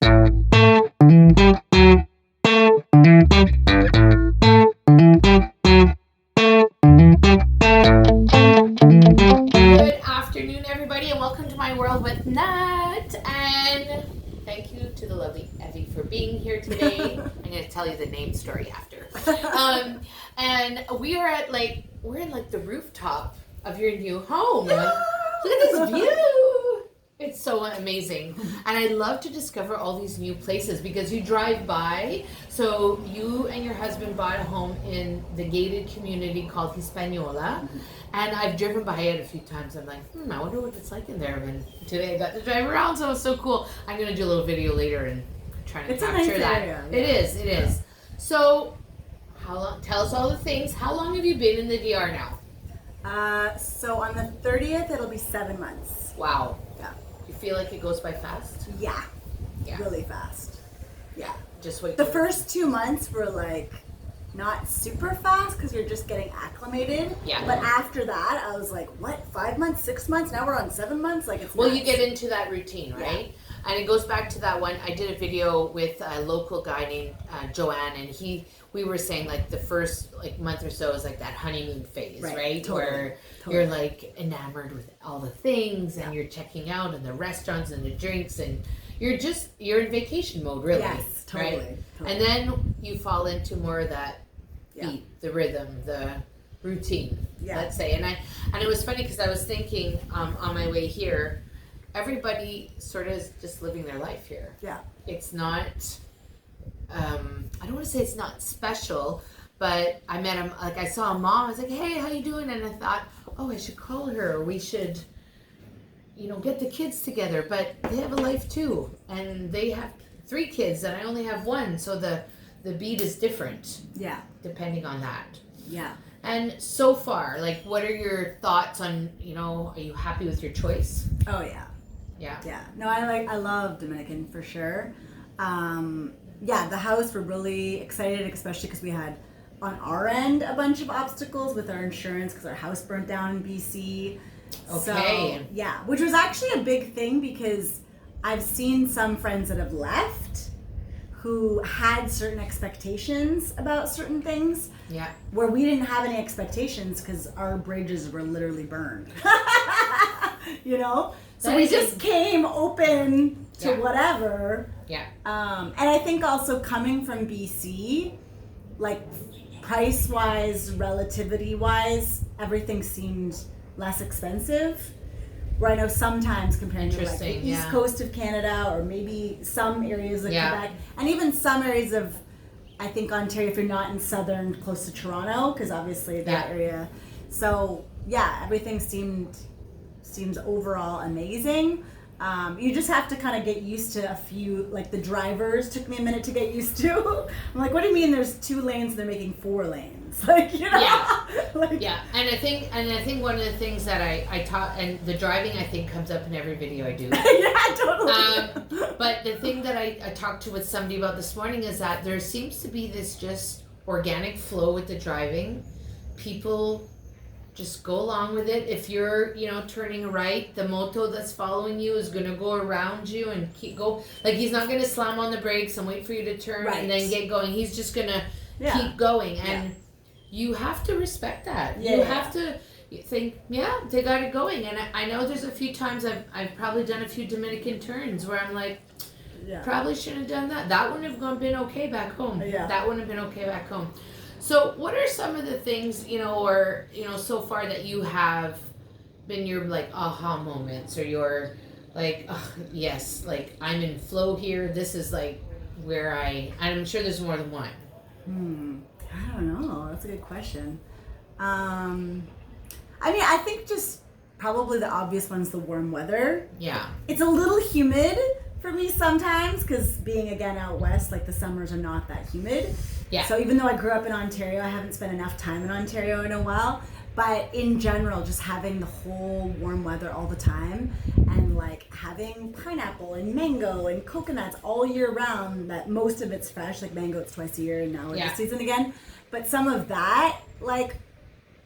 afternoon, everybody, and welcome to my world with Nat. And thank you to the lovely Evie for being here today. I'm going to tell you the name story after. And we're in the rooftop of your new home. Look at this view. It's so amazing. And I love to discover all these new places because you drive by. So you and your husband bought a home in the gated community called Hispaniola. And I've driven by it a few times. I'm like, I wonder what it's like in there. And today I got to drive around, so it's so cool. I'm going to do a little video later and try to capture that. Area, yeah. It is. So tell us all the things. How long have you been in the DR now? So on the 30th, it'll be 7 months. Wow. Yeah. You feel like it goes by fast? Yeah. Really fast. Yeah. Just wait. The first 2 months were like not super fast because you're just getting acclimated. Yeah. But after that, I was like, what? 5 months, 6 months? Now we're on 7 months? Like it's nuts. You get into that routine, right? Yeah. And it goes back to that one. I did a video with a local guy named Joanne, and we were saying like the first month or so is like that honeymoon phase, right? Totally. Where you're like enamored with all the things, and you're checking out and the restaurants and the drinks, and you're in vacation mode, really. Yes, totally. Right? Totally. And then you fall into more of that beat, the rhythm, the routine, let's say. And it was funny because I was thinking on my way here, everybody sort of is just living their life here. Yeah. It's not, I don't want to say it's not special, but I met him, I saw a mom, I was like, hey, how you doing? And I thought, I should call her, or we should, get the kids together. But they have a life too, and they have 3 kids, and I only have 1, so the beat is different. Yeah. Depending on that. Yeah. And so far, what are your thoughts on, are you happy with your choice? Oh, yeah. Yeah. No, I love Dominican for sure. The house, we're really excited, especially because we had on our end a bunch of obstacles with our insurance because our house burnt down in BC. Okay. So, which was actually a big thing because I've seen some friends that have left who had certain expectations about certain things. Yeah. Where we didn't have any expectations because our bridges were literally burned. So we just came open to whatever. Yeah. And I think also coming from BC, price-wise, relativity-wise, everything seemed less expensive. Where I know sometimes comparing to the east coast of Canada or maybe some areas of Quebec and even some areas of, I think, Ontario if you're not in southern, close to Toronto, because obviously that area. So everything seems overall amazing. You just have to kind of get used to a few, the drivers took me a minute to get used to. I'm like, what do you mean there's 2 lanes and they're making 4 lanes? Yeah. And I think one of the things that I taught, and the driving I think comes up in every video I do. Yeah, totally. But the thing that I talked with somebody about this morning is that there seems to be this just organic flow with the driving. People just go along with it. If you're, turning right, the moto that's following you is going to go around you and keep go. He's not going to slam on the brakes and wait for you to turn and then get going. He's just going to keep going. And you have to respect that. You have to think, they got it going. And I know there's a few times I've probably done a few Dominican turns where I'm like, probably shouldn't have done that. That wouldn't have been okay back home. Yeah. That wouldn't have been okay back home. So what are some of the things, so far that you have been your aha moments, or your yes, I'm in flow here. This is where I'm sure there's more than one. I don't know. That's a good question. I think just probably the obvious one's the warm weather. Yeah. It's a little humid for me sometimes because being again out west, the summers are not that humid. Yeah. So even though I grew up in Ontario, I haven't spent enough time in Ontario in a while. But in general, just having the whole warm weather all the time and having pineapple and mango and coconuts all year round, that most of it's fresh, mango it's twice a year and now it's the season again. But some of that,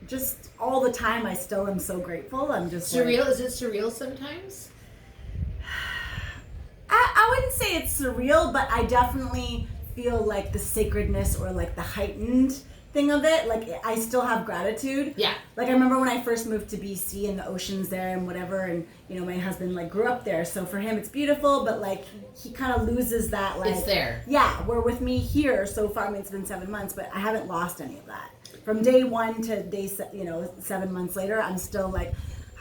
just all the time, I still am so grateful. I'm just surreal. Is it surreal sometimes? I I wouldn't say it's surreal, but I definitely feel like the sacredness or like the heightened thing of it. Like I still have gratitude. Yeah. Like I remember when I first moved to BC and the ocean's there and whatever, and you know my husband like grew up there, so for him it's beautiful, but like he kind of loses that like. It's there. Yeah, we're with me here so far. I mean it's been 7 months, but I haven't lost any of that. From day one to day 7 months later, I'm still like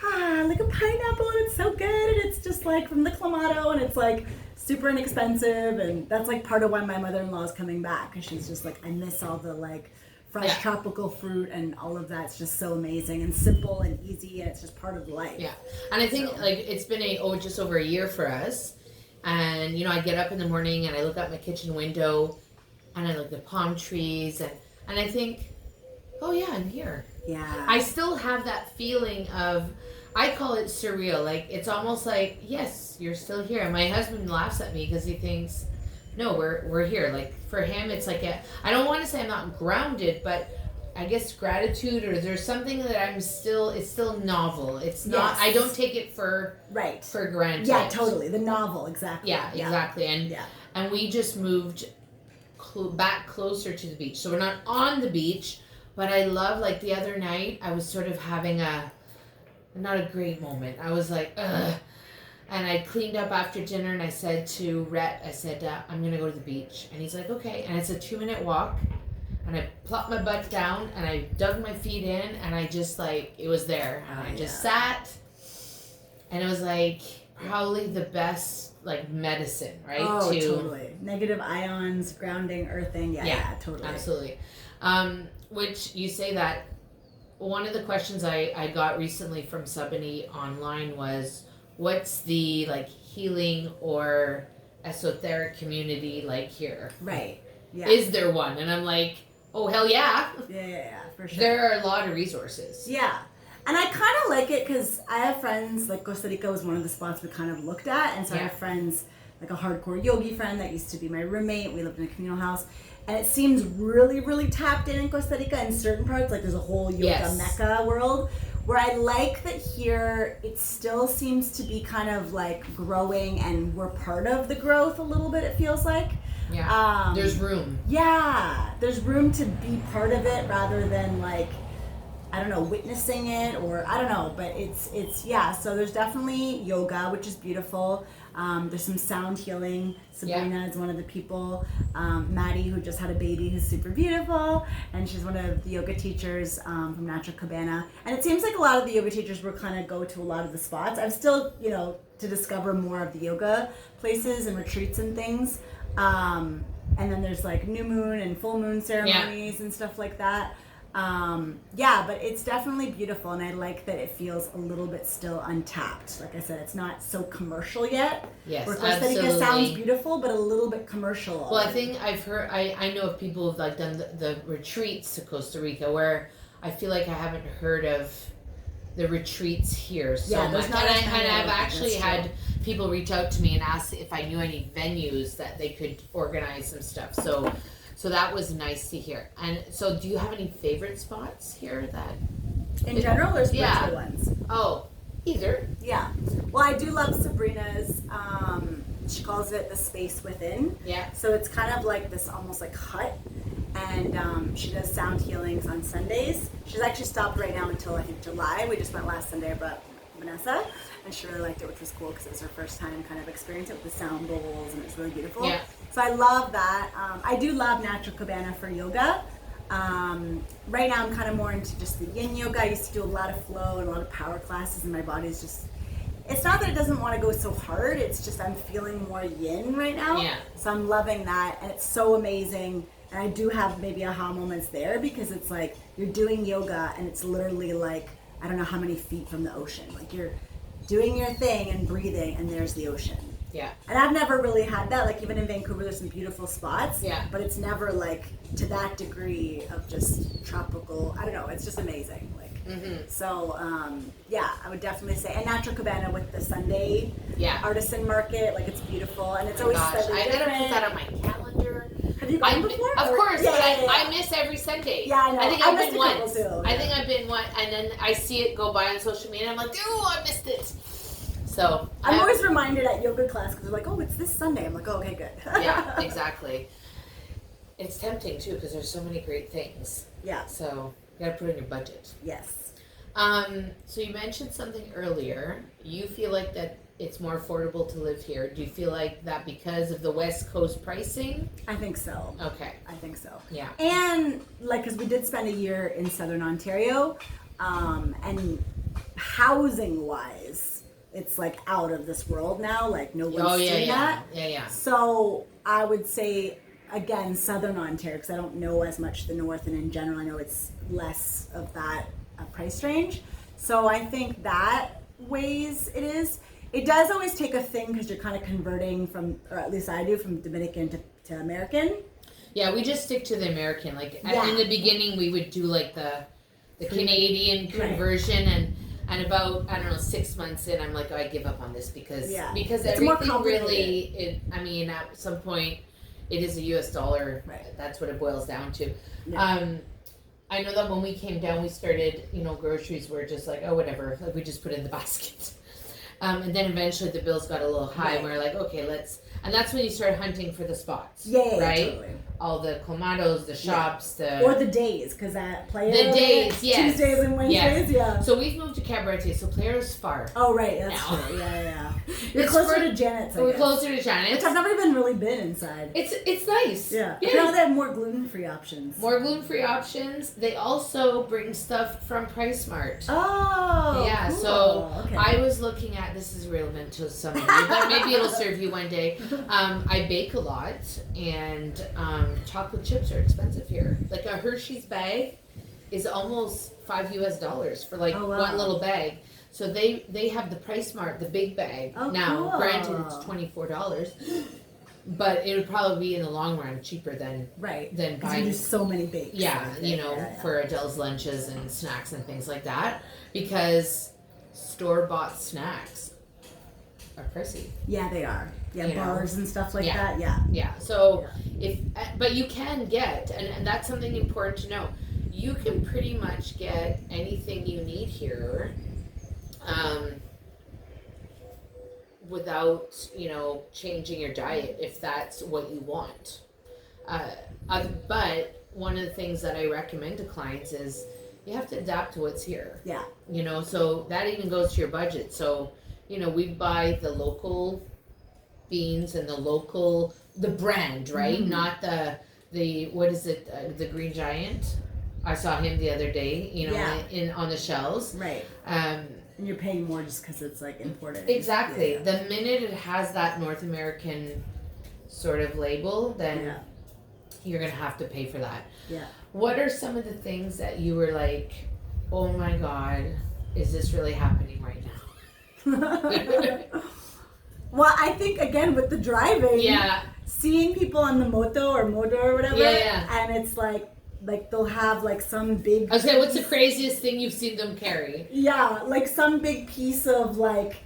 like a pineapple, and it's so good, and it's just like from the Clamato, and it's like super inexpensive, and that's like part of why my mother-in-law is coming back, because she's just like, I miss all the like fresh tropical fruit and all of that's just so amazing and simple and easy, and it's just part of life. Yeah, and I think like it's been just over a year for us, and you know I get up in the morning and I look out my kitchen window, and I look at the palm trees, and I think, oh yeah, I'm here. Yeah. I still have that feeling of, I call it surreal. Like, it's almost like, yes, you're still here. And my husband laughs at me because he thinks, no, we're here. Like, for him, it's like I don't want to say I'm not grounded, but I guess gratitude, or there's something that it's still novel. It's not, I don't take it for granted. Yeah, totally. The novel, exactly. Yeah, exactly. And we just moved back closer to the beach. So we're not on the beach, but I love, like the other night, I was sort of having not a great moment. I was like, ugh. And I cleaned up after dinner and I said to Rhett, I'm going to go to the beach. And he's like, okay. And it's a 2-minute walk. And I plopped my butt down and I dug my feet in and I just like, it was there. And I just sat. And it was like probably the best like medicine, right? Oh, totally. Negative ions, grounding, earthing. Yeah, totally. Absolutely. Which you say that one of the questions I got recently from somebody online was, what's the like healing or esoteric community like here? Right. Yeah. Is there one? And I'm like, oh hell yeah. Yeah, for sure. There are a lot of resources. Yeah. And I kind of like it because I have friends, like Costa Rica was one of the spots we kind of looked at. And so I have friends, like a hardcore yogi friend that used to be my roommate. We lived in a communal house. And it seems really, really tapped in Costa Rica in certain parts. Like there's a whole yoga mecca world. Where I like that here, it still seems to be kind of like growing, and we're part of the growth a little bit, it feels like. Yeah, there's room. Yeah, there's room to be part of it rather than like, I don't know, witnessing it, or I don't know, but it's so there's definitely yoga, which is beautiful. There's some sound healing. Sabrina is one of the people. Maddie, who just had a baby, who's super beautiful, and she's one of the yoga teachers from Natural Cabana. And it seems like a lot of the yoga teachers will kind of go to a lot of the spots. I'm still, to discover more of the yoga places and retreats and things. And then there's like new moon and full moon ceremonies and stuff like that. But it's definitely beautiful, and I like that it feels a little bit still untapped. Like I said, it's not so commercial yet. Yes, where Costa Rica sounds beautiful, but a little bit commercial. Well, I think I've heard, I know of people who've like done the retreats to Costa Rica, where I feel like I haven't heard of the retreats here so much. And I've actually had people reach out to me and ask if I knew any venues that they could organize some stuff. So that was nice to hear. And so do you have any favorite spots here that... In general or spiritual ones? Oh, either. Yeah. Well, I do love Sabrina's, she calls it the space within. Yeah. So it's kind of like this almost like hut. And she does sound healings on Sundays. She's actually stopped right now until I think July. We just went last Sunday, but Vanessa, and she really liked it, which was cool because it was her first time kind of experiencing it with the sound bowls, and it was really beautiful. Yeah. So I love that. I do love Natural Cabana for yoga. Right now I'm kind of more into just the yin yoga. I used to do a lot of flow and a lot of power classes, and my body's just, it's not that it doesn't want to go so hard, it's just I'm feeling more yin right now. Yeah. So I'm loving that, and it's so amazing. And I do have maybe aha moments there, because it's like you're doing yoga and it's literally like, I don't know how many feet from the ocean. Like you're doing your thing and breathing, and there's the ocean. Yeah. And I've never really had that. Like even in Vancouver, there's some beautiful spots. Yeah. But it's never like to that degree of just tropical. I don't know. It's just amazing. Like. So I would definitely say, and Natural Cabana with the Sunday artisan market, like it's beautiful, and it's always slightly different. I gotta put that on my calendar. Have you gone before? Of course, but I miss every Sunday. Yeah, I know. I think I've been once. Too, I think I've been once, and then I see it go by on social media, and I'm like, oh, I missed it. So I'm always reminded at yoga class because they're like, oh, it's this Sunday. I'm like, oh, okay, good. Yeah, exactly. It's tempting too because there's so many great things. Yeah. So you gotta put in your budget. Yes. So you mentioned something earlier. You feel like that it's more affordable to live here. Do you feel like that because of the West Coast pricing? I think so. Okay. I think so. Yeah. And like, because we did spend a year in Southern Ontario, and housing wise, it's like out of this world now. Like no one's doing that. Yeah. So I would say again, Southern Ontario, because I don't know as much the North, and in general, I know it's less of that price range. So I think that ways it is. It does always take a thing because you're kind of converting from, or at least I do, from Dominican to American. Yeah, we just stick to the American. Like in the beginning, we would do like the Canadian conversion, and about, I don't know, 6 months in, I'm like, oh, I give up on this because it's everything really, at some point, it is a US dollar. Right. That's what it boils down to. Yeah. I know that when we came down, we started, groceries were just like, oh, whatever. Like, we just put it in the basket. And then eventually the bills got a little high. And we're like, okay, and that's when you start hunting for the spots. Yeah, right? Totally. All the clamatos, the shops, or the days, because that Playa. The days, yes. Tuesdays and Wednesdays, yeah. So we've moved to Cabarete, so Playa's far. Oh, right, that's true. Yeah. You're closer to Janet's, We're closer to Janet's. Which I've never even really been inside. It's nice. Yeah. I feel like they have more gluten-free options. More gluten-free options. They also bring stuff from Price Mart. Oh, yeah. Cool. So okay. I was looking at, this is relevant to some of you, but maybe it'll serve you one day. I bake a lot, and chocolate chips are expensive here. Like a Hershey's bag is almost $5 for like one little bag. So they have the Price Mart, the big bag. Now, cool. Granted, it's $24, but it would probably be in the long run cheaper than buying. You do so many bakes. Yeah, for Adele's lunches and snacks and things like that, because store-bought snacks are pricey. Yeah, they are. Yeah, bars and stuff like that. Yeah. Yeah. So but you can get, and that's something important to know. You can pretty much get anything you need here, without changing your diet if that's what you want. But one of the things that I recommend to clients is you have to adapt to what's here. Yeah. So that even goes to your budget. So we buy the local beans and the brand, right? Mm-hmm. Not the what is it, the Green Giant. I saw him the other day, on the shelves. Right. And you're paying more just because it's like imported. Exactly. Yeah. The minute it has that North American sort of label, then you're going to have to pay for that. Yeah. What are some of the things that you were like, oh my God, is this really happening right now? Well, I think, again, with the driving, seeing people on the moto or whatever, and it's like they'll have like some big... I was saying, what's the craziest thing you've seen them carry? Yeah, like some big piece of like...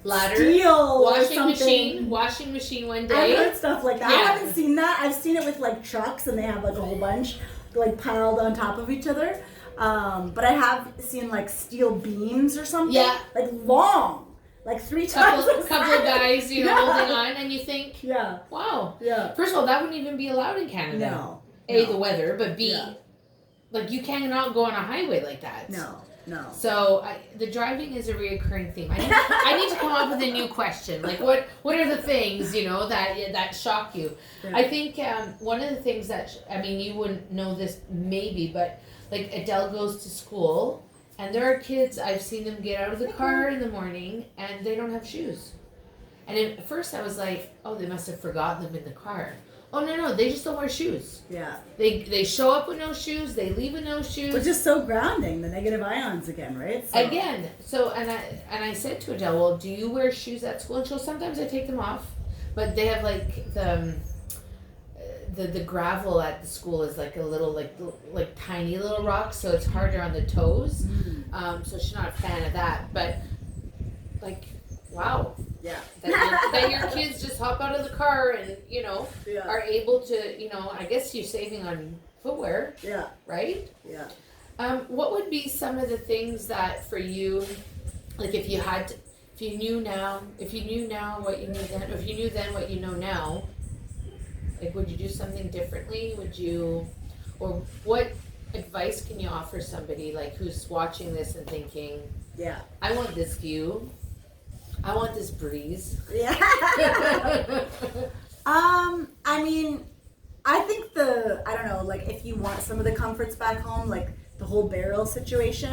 ladder, steel, washing machine one day. I've heard stuff like that. I haven't seen that. I've seen it with like trucks, and they have like a whole bunch like piled on top of each other. But I have seen like steel beams or something. Yeah. Like long. Like 3 times. Couple of guys, holding on, and you think, wow. Yeah. First of all, that wouldn't even be allowed in Canada. No. A, the weather, but B, like you cannot go on a highway like that. No. So the driving is a reoccurring theme. I need to come up with a new question. Like what are the things that shock you? Yeah. I think one of the things that you wouldn't know this maybe, but like Adele goes to school, and there are kids, I've seen them get out of the car in the morning and they don't have shoes. And at first I was like, oh, they must have forgotten them in the car. Oh, no, they just don't wear shoes. Yeah. They show up with no shoes, they leave with no shoes. Which is so grounding, the negative ions again, right? So I said to Adele, well, do you wear shoes at school? And she goes, sometimes I take them off. But they have like the gravel at the school is like a little like tiny little rocks, so it's harder on the toes. So she's not a fan of that. But like, wow. Yeah. That your kids just hop out of the car and, are able to, I guess you're saving on footwear. Yeah. Right? Yeah. What would be some of the things that for you, like if you if you knew now what you knew then, if you knew then what you know now, like, would you do something differently? Or what advice can you offer somebody, like, who's watching this and thinking, yeah, I want this view, I want this breeze. Yeah. I mean, I think I don't know, like, if you want some of the comforts back home, like the whole barrel situation,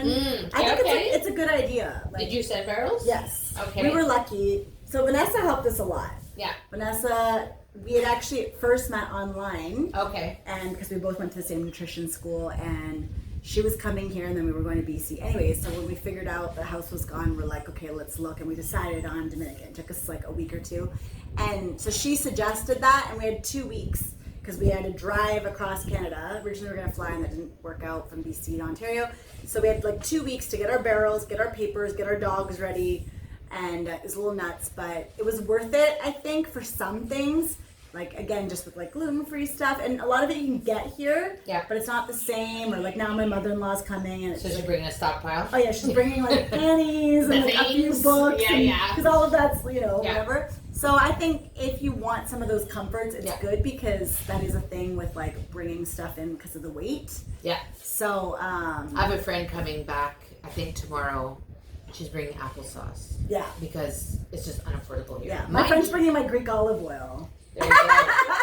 I think it's a good idea. Like, did you send barrels? Yes. Okay. We were lucky. So Vanessa helped us a lot. Yeah. Vanessa, we had actually first met online. Okay. And because we both went to the same nutrition school, and she was coming here, and then we were going to BC. Anyways, so when we figured out the house was gone, we're like, okay, let's look. And we decided on Dominican. It took us like a week or two. And so she suggested that, and we had 2 weeks because we had to drive across Canada. Originally we were going to fly, and that didn't work out, from BC to Ontario. So we had like 2 weeks to get our barrels, get our papers, get our dogs ready. And it was a little nuts, but it was worth it, I think, for some things. Like, again, just with like gluten-free stuff, and a lot of it you can get here, but it's not the same. Or like now my mother-in-law's coming, and it's so she's bringing a stockpile. Oh yeah, she's bringing like panties and like a few books, because all of that's whatever. So I think if you want some of those comforts, it's good, because that is a thing with like bringing stuff in because of the weight. Yeah. So I have a friend coming back, I think tomorrow. She's bringing applesauce. Yeah. Because it's just unaffordable here. Yeah. My friend's bringing my Greek olive oil. There you go.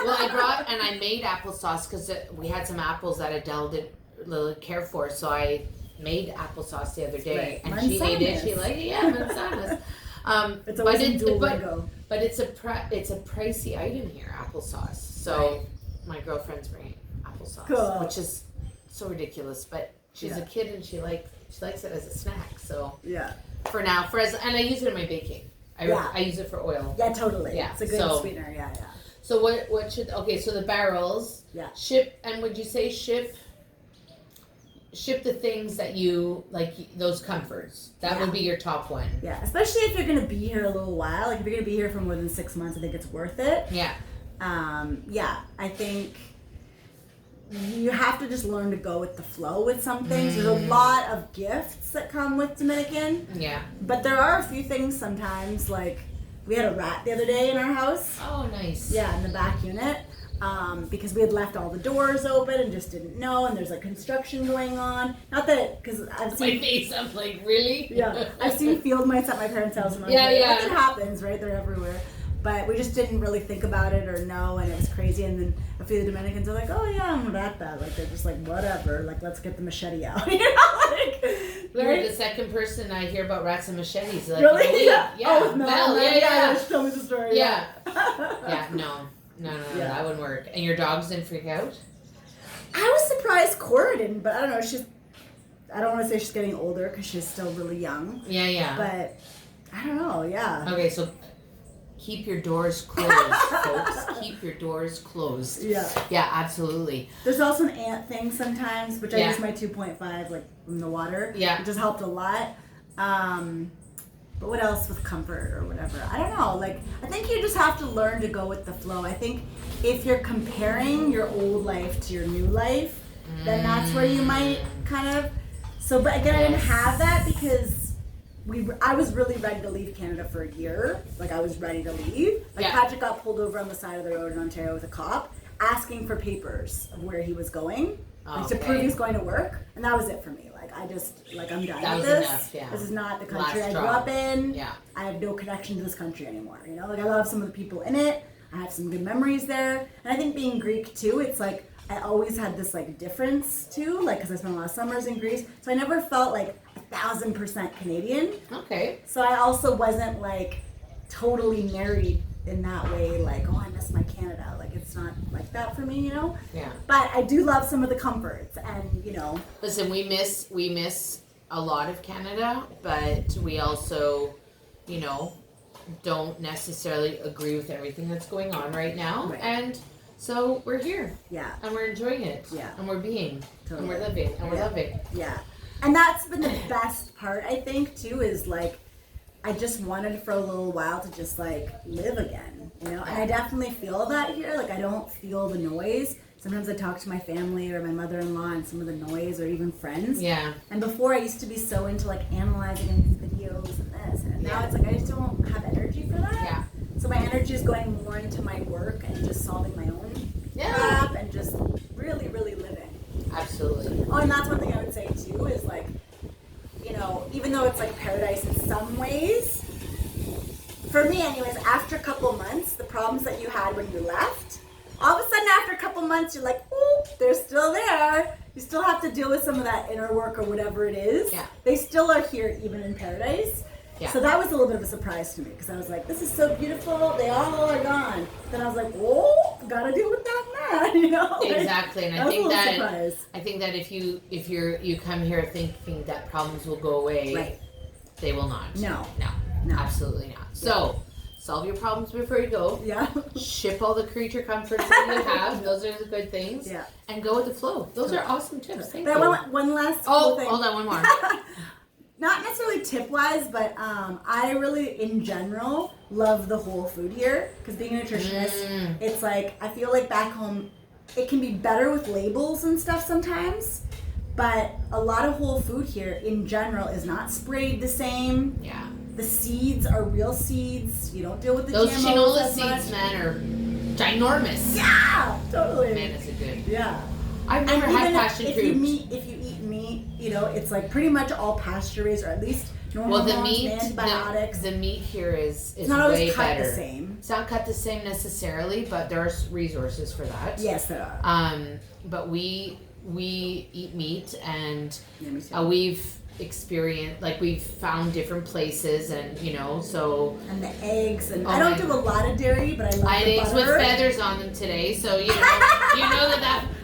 Well, I brought and I made applesauce because we had some apples that Adele didn't care for, so I made applesauce the other day, and she ate it. She liked it. Yeah, manzanas. It's always in Duolingo. But it's a pricey item here, applesauce. So my girlfriend's bringing applesauce, which is so ridiculous. But she's a kid, and she likes it as a snack. So for now, and I use it in my baking. I use it for oil. Yeah, totally. Yeah, it's a good sweetener. Yeah. So what should so the barrels ship, and would you say ship the things that you like, those comforts, that would be your top one? Yeah, especially if you're gonna be here a little while. Like if you're gonna be here for more than 6 months, I think it's worth it. I think you have to just learn to go with the flow with some things. There's a lot of gifts that come with Dominican. Yeah. But there are a few things sometimes, like we had a rat the other day in our house. Oh, nice. Yeah, in the back unit. Because we had left all the doors open and just didn't know, and there's like construction going on. Not that, because I've seen... My face, I'm like, really? Yeah. I've seen field mice at my parents' house. And it happens, right? They're everywhere. But we just didn't really think about it or know, and it was crazy. And then a few of the Dominicans are like, oh yeah, I'm about that. Like, they're just like, whatever, like, let's get the machete out. You know, like, You're the second person I hear about rats and machetes. Like, really? Yeah. Oh, Mel. Yeah. Just tell me the story. Yeah. No, that wouldn't work. And your dogs didn't freak out? I was surprised Cora didn't, but I don't know, I don't want to say she's getting older because she's still really young. Yeah. But, I don't know, Okay, so... keep your doors closed, folks. Keep your doors closed. Yeah. Yeah, absolutely. There's also an ant thing sometimes, which I use my 2.5, like, from the water. Yeah. Which has helped a lot. But what else with comfort or whatever? I don't know. Like, I think you just have to learn to go with the flow. I think if you're comparing your old life to your new life, then that's where you might kind of... So, but again, I didn't have that because... I was really ready to leave Canada for a year. Like, I was ready to leave. Like, Patrick got pulled over on the side of the road in Ontario with a cop asking for papers of where he was going, to prove he was going to work. And that was it for me. Like, I'm done with this. Enough, yeah. This is not the country I grew up in. Yeah. I have no connection to this country anymore. You know, like, I love some of the people in it. I have some good memories there. And I think being Greek, too, it's like, I always had this, like, difference, too. Like, because I spent a lot of summers in Greece. So I never felt, like, 1,000% Canadian. Okay. So I also wasn't like totally married in that way, like, oh, I miss my Canada. Like, it's not like that for me, you know? Yeah. But I do love some of the comforts, and, you know. Listen, we miss a lot of Canada, but we also, you know, don't necessarily agree with everything that's going on right now. Right. And so we're here. Yeah. And we're enjoying it. Yeah. And we're being. Totally. And we're living. And we're loving. Yeah. And that's been the best part, I think, too, is, like, I just wanted for a little while to just, like, live again, you know? And I definitely feel that here. Like, I don't feel the noise. Sometimes I talk to my family or my mother-in-law and some of the noise, or even friends. Yeah. And before, I used to be so into, like, analyzing these videos and this and Now it's like I just don't have energy for that. Yeah. So my energy is going more into my work and just solving my own crap and just really, really living. Absolutely. Oh, and that's one thing I would say too is like, you know, even though it's like paradise in some ways, for me anyways, after a couple months, the problems that you had when you left, all of a sudden after a couple months, you're like, oh, they're still there. You still have to deal with some of that inner work or whatever it is. Yeah. They still are here even in paradise. Yeah. So that was a little bit of a surprise to me because I was like, this is so beautiful. They all are gone. Then I was like, oh, gotta deal with that man, you know? Exactly. And I think that if you come here thinking that problems will go away, right. They will not. No. Absolutely not. So solve your problems before you go. Yeah. Ship all the creature comforts that you have. Those are the good things. Yeah. And go with the flow. Those are awesome tips. Thank you. One last cool thing. Hold on, one more. Not necessarily tip-wise, but I really, in general, love the whole food here. Because being a nutritionist, it's like, I feel like back home, it can be better with labels and stuff sometimes. But a lot of whole food here, in general, is not sprayed the same. Yeah. The seeds are real seeds. You don't deal with the Those GMOs canola as seeds, much. man, are ginormous. Yeah, totally. Man, it's a good. Yeah. I've never had passion fruit. If you eat meat, you know, it's like pretty much all pasture raised, or at least normal antibiotics. The meat here is it's not always way cut better. the same. It's not cut the same necessarily, but there are resources for that. Yes, there are. But we eat meat, and me too. we've experienced, like, we've found different places, and you know, so. And the eggs, and I don't do a lot of dairy, but I love I had the eggs butter. with feathers on them today, so you know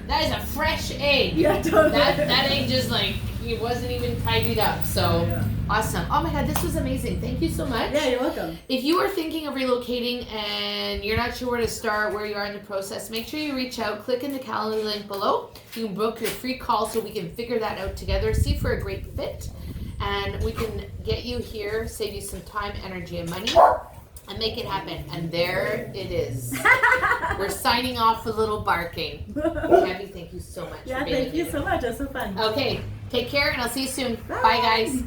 that is a fresh egg. Yeah, totally. That egg just like it wasn't even tidied up. So awesome. Oh my God, this was amazing. Thank you so much. Yeah, you're welcome. If you are thinking of relocating and you're not sure where to start, where you are in the process, make sure you reach out. Click in the calendar link below. You can book your free call so we can figure that out together. See if we're a great fit, and we can get you here, save you some time, energy, and money, and make it happen. And there it is. We're signing off with a little barking. Abby, thank you so much for being here. Yeah, thank you so much. That's so fun. Okay, take care, and I'll see you soon. Bye guys.